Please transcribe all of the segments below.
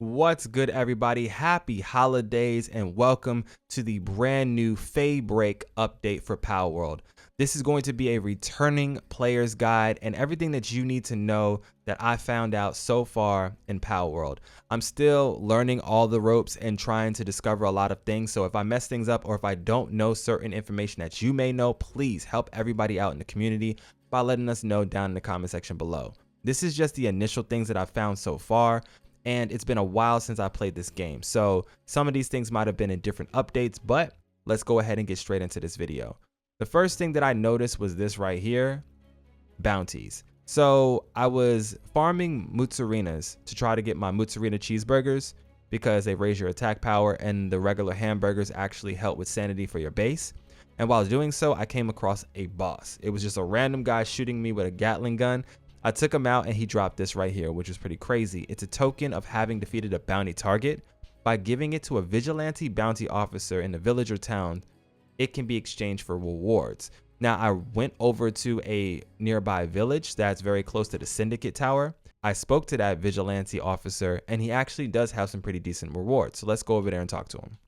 What's good, everybody? Happy holidays and welcome to the brand new Feybreak update for Palworld. This is going to be a returning player's guide and everything that you need to know that I found out so far in Palworld. I'm still learning all the ropes and trying to discover a lot of things, so if I mess things up or if I don't know certain information that you may know, please help everybody out in the community by letting us know down in the comment section below. This is just the initial things that I've found so far, and it's been a while since I played this game, so some of these things might have been in different updates, but let's go ahead and get straight into this video. The first thing that I noticed was this right here, bounties. So I was farming mozzarinas to try to get my mozzarella cheeseburgers because they raise your attack power, and the regular hamburgers actually help with sanity for your base. And while doing so, I came across a boss. It was just a random guy shooting me with a Gatling gun. I took him out and he dropped this right here, which was pretty crazy. It's a token of having defeated a bounty target. By giving it to a Vigilante Bounty Officer in the village or town, it can be exchanged for rewards. Now, I went over to a nearby village that's very close to the Syndicate Tower. I spoke to that Vigilante Officer and he actually does have some pretty decent rewards. So let's go over there and talk to him.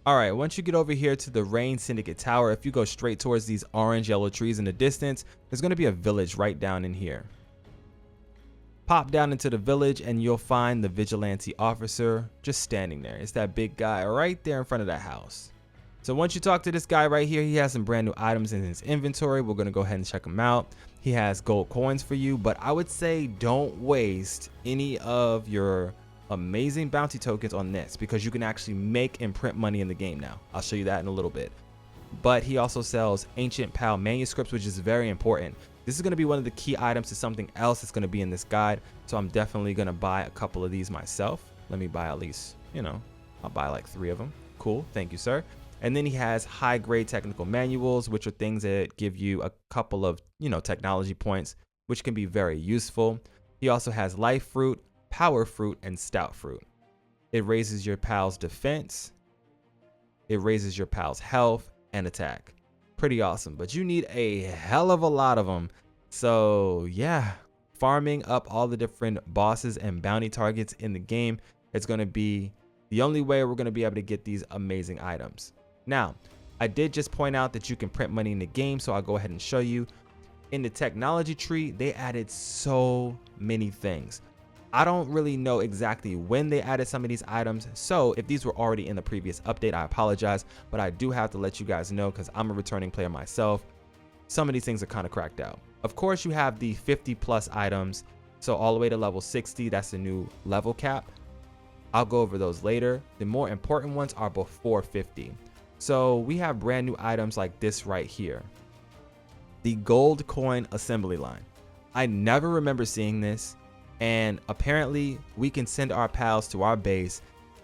Alright, once you get over here to the Rain Syndicate Tower, if you go straight towards these orange yellow trees in the distance, there's going to be a village right down in here. Pop down into the village and you'll find the Vigilante Officer just standing there. It's that big guy right there in front of that house. So once you talk to this guy right here, he has some brand new items in his inventory. We're going to go ahead and check them out. He has gold coins for you, but I would say don't waste any of your amazing bounty tokens on this because you can actually make and print money in the game now. I'll show you that in a little bit. But he also sells ancient PAL manuscripts, which is very important. This is going to be one of the key items to something else that's going to be in this guide. So I'm definitely going to buy a couple of these myself. Let me buy at least, I'll buy like 3 of them. Cool. Thank you, sir. And then he has high grade technical manuals, which are things that give you a couple of, technology points, which can be very useful. He also has life fruit, power fruit, and stout fruit. It raises your pal's defense, it raises your pal's health and attack. Pretty awesome, but you need a hell of a lot of them. So yeah, farming up all the different bosses and bounty targets in the game is going to be the only way we're going to be able to get these amazing items. Now, I did just point out that you can print money in the game, so I'll go ahead and show you. In the technology tree, they added so many things. I don't really know exactly when they added some of these items, so if these were already in the previous update, I apologize, but I do have to let you guys know because I'm a returning player myself. Some of these things are kind of cracked out. Of course, you have the 50+ items, so all the way to level 60, that's the new level cap. I'll go over those later. The more important ones are before 50. So we have brand new items like this right here. The gold coin assembly line. I never remember seeing this. And apparently we can send our pals to our base,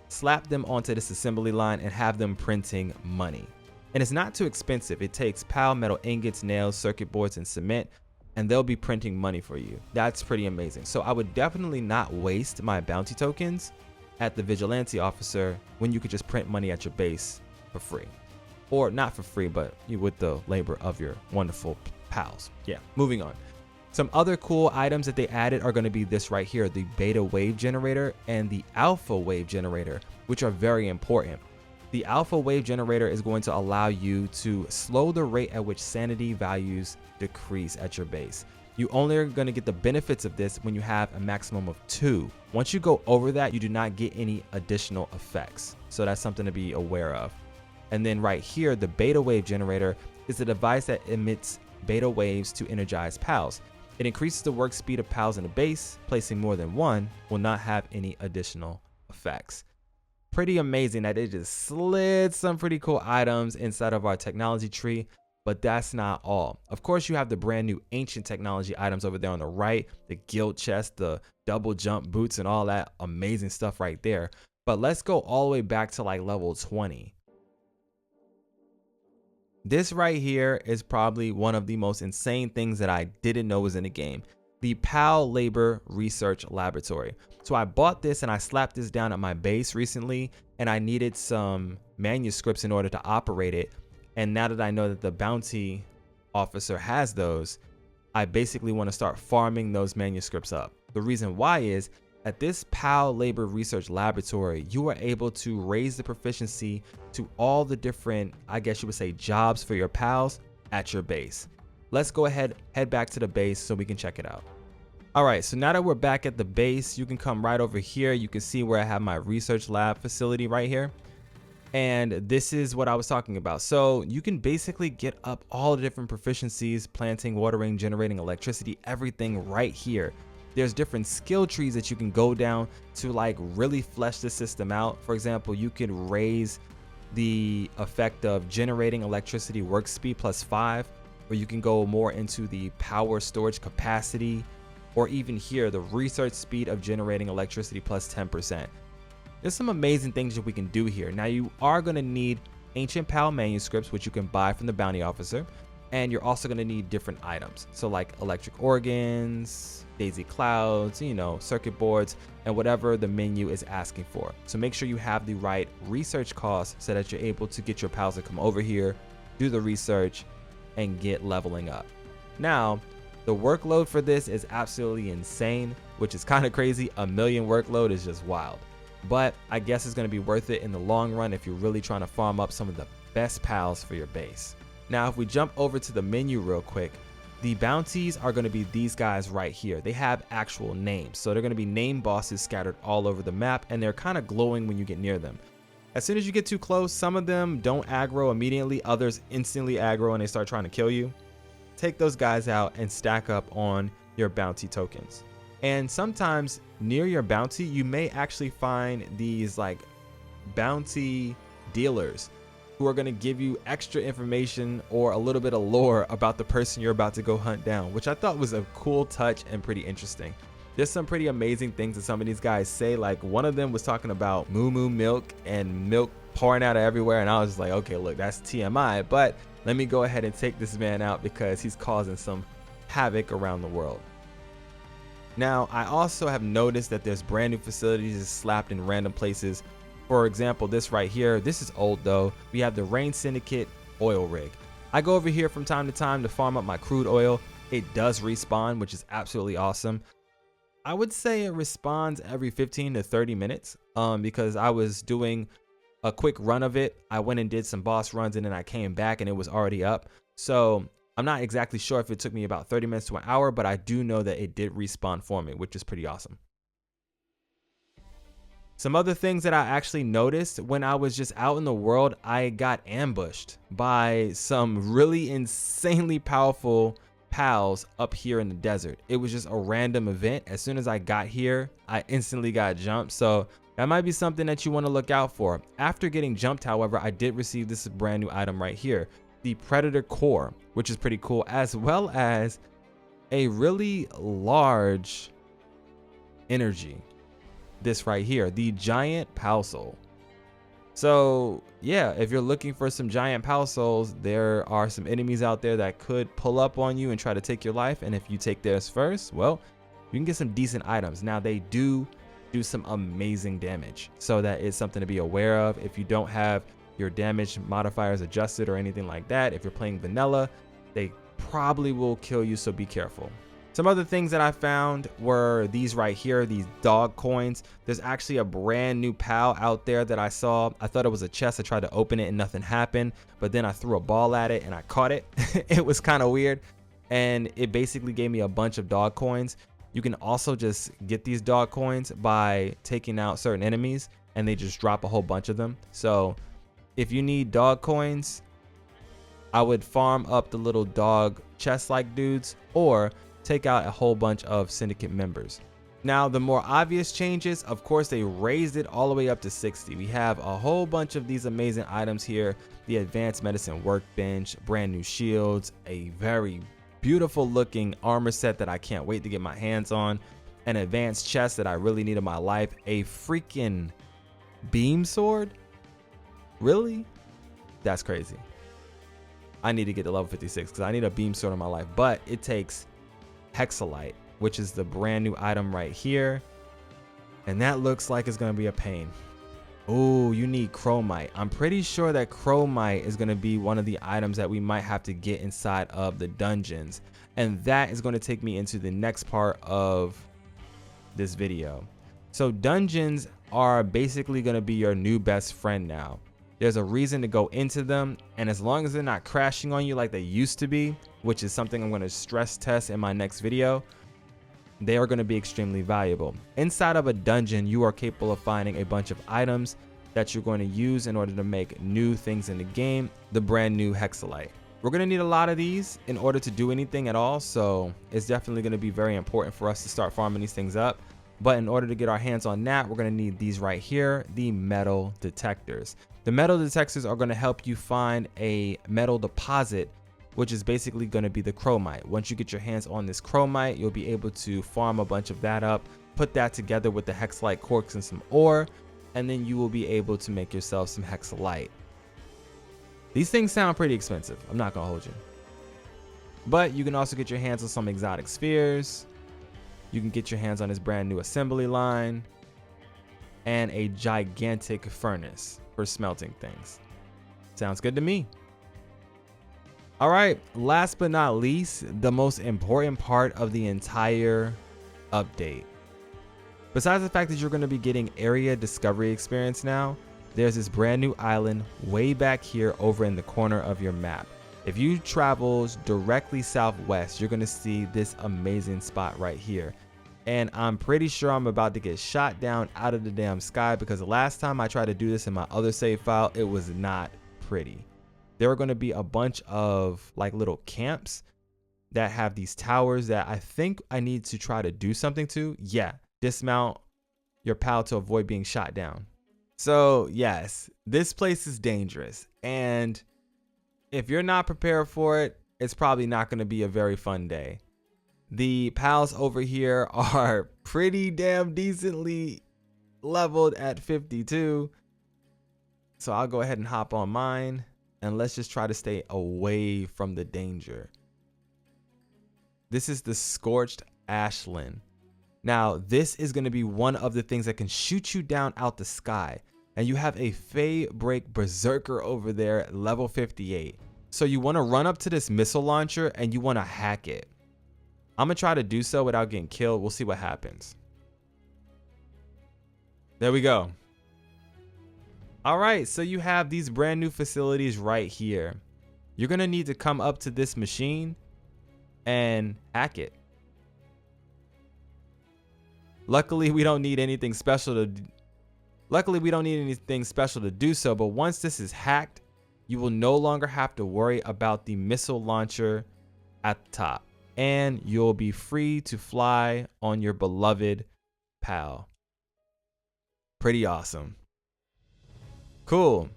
slap them onto this assembly line and have them printing money. And it's not too expensive. It takes PAL metal ingots, nails, circuit boards, and cement, and they'll be printing money for you. That's pretty amazing. So I would definitely not waste my bounty tokens at the Vigilante Officer when you could just print money at your base for free. Or not for free, but with the labor of your wonderful pals. Yeah, moving on. Some other cool items that they added are going to be this right here, the beta wave generator and the alpha wave generator, which are very important. The alpha wave generator is going to allow you to slow the rate at which sanity values decrease at your base. You only are going to get the benefits of this when you have a maximum of 2. Once you go over that, you do not get any additional effects. So that's something to be aware of. And then right here, the beta wave generator is a device that emits beta waves to energize pals. It increases the work speed of pals in the base. Placing more than 1 will not have any additional effects. Pretty amazing that they just slid some pretty cool items inside of our technology tree, but that's not all. Of course, you have the brand new ancient technology items over there on the right, the guild chest, the double jump boots, and all that amazing stuff right there. But let's go all the way back to like level 20. This right here is probably one of the most insane things that I didn't know was in the game. The PAL Labor Research Laboratory. So I bought this and I slapped this down at my base recently, and I needed some manuscripts in order to operate it. And now that I know that the bounty officer has those, I basically want to start farming those manuscripts up. The reason why is At this PAL Labor Research Laboratory, you are able to raise the proficiency to all the different, I guess you would say, jobs for your pals at your base. Let's go ahead, head back to the base so we can check it out. All right, so now that we're back at the base, you can come right over here. You can see where I have my research lab facility right here. And this is what I was talking about. So you can basically get up all the different proficiencies, planting, watering, generating electricity, everything right here. There's different skill trees that you can go down to like really flesh the system out. For example, you can raise the effect of generating electricity work speed +5, or you can go more into the power storage capacity, or even here, the research speed of generating electricity +10%. There's some amazing things that we can do here. Now you are going to need ancient PAL manuscripts, which you can buy from the bounty officer. And you're also going to need different items. So like electric organs, daisy clouds, you know, circuit boards, and whatever the menu is asking for. So make sure you have the right research costs so that you're able to get your pals to come over here, do the research, and get leveling up. Now, the workload for this is absolutely insane, which is kind of crazy. 1 million workload is just wild. But I guess it's going to be worth it in the long run if you're really trying to farm up some of the best pals for your base. Now, if we jump over to the menu real quick, the bounties are going to be these guys right here. They have actual names. So they're going to be name bosses scattered all over the map, and they're kind of glowing when you get near them. As soon as you get too close, some of them don't aggro immediately. Others instantly aggro and they start trying to kill you. Take those guys out and stack up on your bounty tokens. And sometimes near your bounty, you may actually find these like bounty dealers who are going to give you extra information or a little bit of lore about the person you're about to go hunt down, which I thought was a cool touch and pretty interesting. There's some pretty amazing things that some of these guys say. Like one of them was talking about moo moo milk and milk pouring out of everywhere, and I was just like, okay, look, that's TMI, but let me go ahead and take this man out because he's causing some havoc around the world. Now, I also have noticed that there's brand new facilities slapped in random places. For example, this right here, this is old though. We have the Rain Syndicate oil rig. I go over here from time to time to farm up my crude oil. It does respawn, which is absolutely awesome. I would say it respawns every 15 to 30 minutes because I was doing a quick run of it. I went and did some boss runs and then I came back and it was already up. So I'm not exactly sure if it took me about 30 minutes to an hour, but I do know that it did respawn for me, which is pretty awesome. Some other things that I actually noticed when I was just out in the world, I got ambushed by some really insanely powerful pals up here in the desert. It was just a random event. As soon as I got here, I instantly got jumped. So that might be something that you want to look out for. After getting jumped, however, I did receive this brand new item right here, the Predator Core, which is pretty cool, as well as a really large energy. This right here, the giant pal soul. So yeah, if you're looking for some giant pal souls, there are some enemies out there that could pull up on you and try to take your life, and if you take theirs first, well, you can get some decent items. Now they do some amazing damage, so that is something to be aware of. If you don't have your damage modifiers adjusted or anything like that, if you're playing vanilla, they probably will kill you, so be careful. Some other things that I found were these right here, these dog coins. There's actually a brand new pal out there that I saw. I thought it was a chest. I tried to open it and nothing happened, but then I threw a ball at it and I caught it. It was kind of weird, and it basically gave me a bunch of dog coins. You can also just get these dog coins by taking out certain enemies, and they just drop a whole bunch of them. So if you need dog coins, I would farm up the little dog chest like dudes, or take out a whole bunch of syndicate members. Now the more obvious changes, of course, they raised it all the way up to 60. We have a whole bunch of these amazing items here. The advanced medicine workbench, brand new shields, a very beautiful looking armor set that I can't wait to get my hands on, an advanced chest that I really need in my life, a freaking beam sword. Really? That's crazy. I need to get to level 56 because I need a beam sword in my life, but it takes Hexalite, which is the brand new item right here, and that looks like it's gonna be a pain. Oh, you need chromite. I'm pretty sure that chromite is gonna be one of the items that we might have to get inside of the dungeons, and that is going to take me into the next part of this video. So dungeons are basically going to be your new best friend now. There's a reason to go into them, and as long as they're not crashing on you like they used to be, which is something I'm going to stress test in my next video, they are going to be extremely valuable. Inside of a dungeon, you are capable of finding a bunch of items that you're going to use in order to make new things in the game, the brand new hexalite. We're going to need a lot of these in order to do anything at all, so it's definitely going to be very important for us to start farming these things up. But in order to get our hands on that, we're going to need these right here, the metal detectors. The metal detectors are going to help you find a metal deposit, which is basically going to be the chromite. Once you get your hands on this chromite, you'll be able to farm a bunch of that up, put that together with the hexalite quartz and some ore, and then you will be able to make yourself some hexalite. These things sound pretty expensive, I'm not gonna hold you. But you can also get your hands on some exotic spheres. You can get your hands on this brand new assembly line and a gigantic furnace for smelting things. Sounds good to me. All right, last but not least, the most important part of the entire update. Besides the fact that you're going to be getting area discovery experience now, there's this brand new island way back here over in the corner of your map. If you travel directly southwest, you're going to see this amazing spot right here. And I'm pretty sure I'm about to get shot down out of the damn sky, because the last time I tried to do this in my other save file, it was not pretty. There are going to be a bunch of like little camps that have these towers that I think I need to try to do something to. Yeah, dismount your pal to avoid being shot down. So yes, this place is dangerous, and if you're not prepared for it, it's probably not going to be a very fun day. The pals over here are pretty damn decently leveled at 52. So I'll go ahead and hop on mine, and let's just try to stay away from the danger. This is the Scorched Ashland. Now, this is going to be one of the things that can shoot you down out the sky. And you have a Feybreak Berserker over there at level 58. So you want to run up to this missile launcher and you want to hack it. I'm going to try to do so without getting killed. We'll see what happens. There we go. All right, so you have these brand new facilities right here. You're going to need to come up to this machine and hack it. Luckily, we don't need anything special to do so, but once this is hacked, you will no longer have to worry about the missile launcher at the top, and you'll be free to fly on your beloved pal. Pretty awesome. Cool.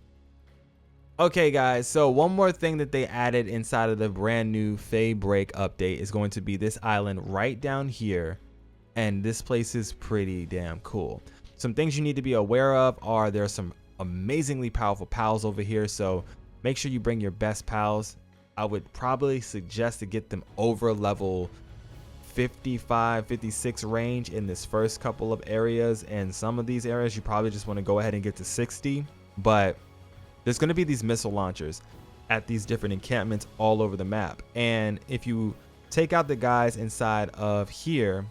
Okay guys, so one more thing that they added inside of the brand new Feybreak update is going to be this island right down here, and this place is pretty damn cool. Some things you need to be aware of are there are some amazingly powerful pals over here, so make sure you bring your best pals. I would probably suggest to get them over level 55, 56 range in this first couple of areas, and some of these areas you probably just want to go ahead and get to 60. But there's going to be these missile launchers at these different encampments all over the map, and if you take out the guys inside of here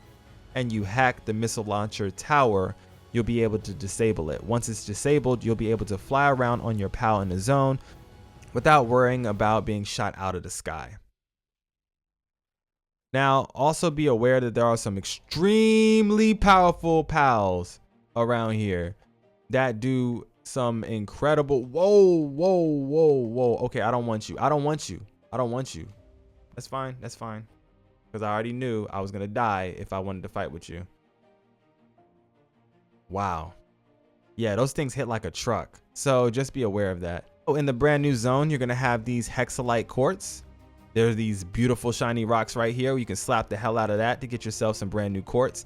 and you hack the missile launcher tower, you'll be able to disable it. Once it's disabled, you'll be able to fly around on your pal in the zone without worrying about being shot out of the sky. Now, also be aware that there are some extremely powerful pals around here that do some incredible... Whoa. Okay, I don't want you. That's fine. Because I already knew I was going to die if I wanted to fight with you. Wow. Yeah, those things hit like a truck. So just be aware of that. Oh, in the brand new zone, you're going to have these hexalite quartz. There are these beautiful shiny rocks right here. You can slap the hell out of that to get yourself some brand new quartz.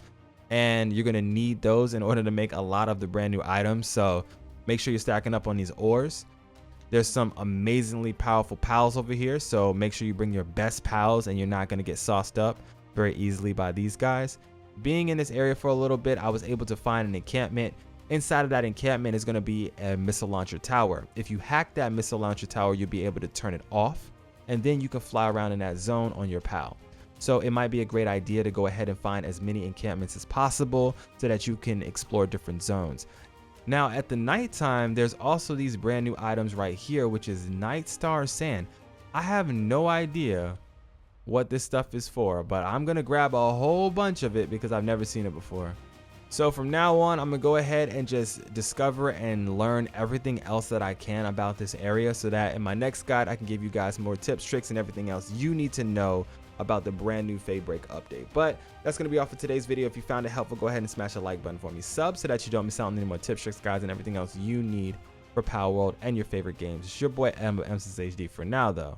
And you're going to need those in order to make a lot of the brand new items. So make sure you're stacking up on these ores. There's some amazingly powerful pals over here. So make sure you bring your best pals and you're not going to get sauced up very easily by these guys. Being in this area for a little bit, I was able to find an encampment. Inside of that encampment is going to be a missile launcher tower. If you hack that missile launcher tower, you'll be able to turn it off, and then you can fly around in that zone on your pal. So it might be a great idea to go ahead and find as many encampments as possible so that you can explore different zones. Now at the nighttime, there's also these brand new items right here, which is Night Star Sand. I have no idea what this stuff is for, but I'm gonna grab a whole bunch of it because I've never seen it before. So from now on, I'm gonna go ahead and just discover and learn everything else that I can about this area so that in my next guide, I can give you guys more tips, tricks, and everything else you need to know about the brand new Feybreak update. But that's going to be all for today's video. If you found it helpful, go ahead and smash the like button for me. Sub so that you don't miss out on any more tips, tricks, guides, and everything else you need for Palworld and your favorite games. It's your boy MSensei HD for now, though.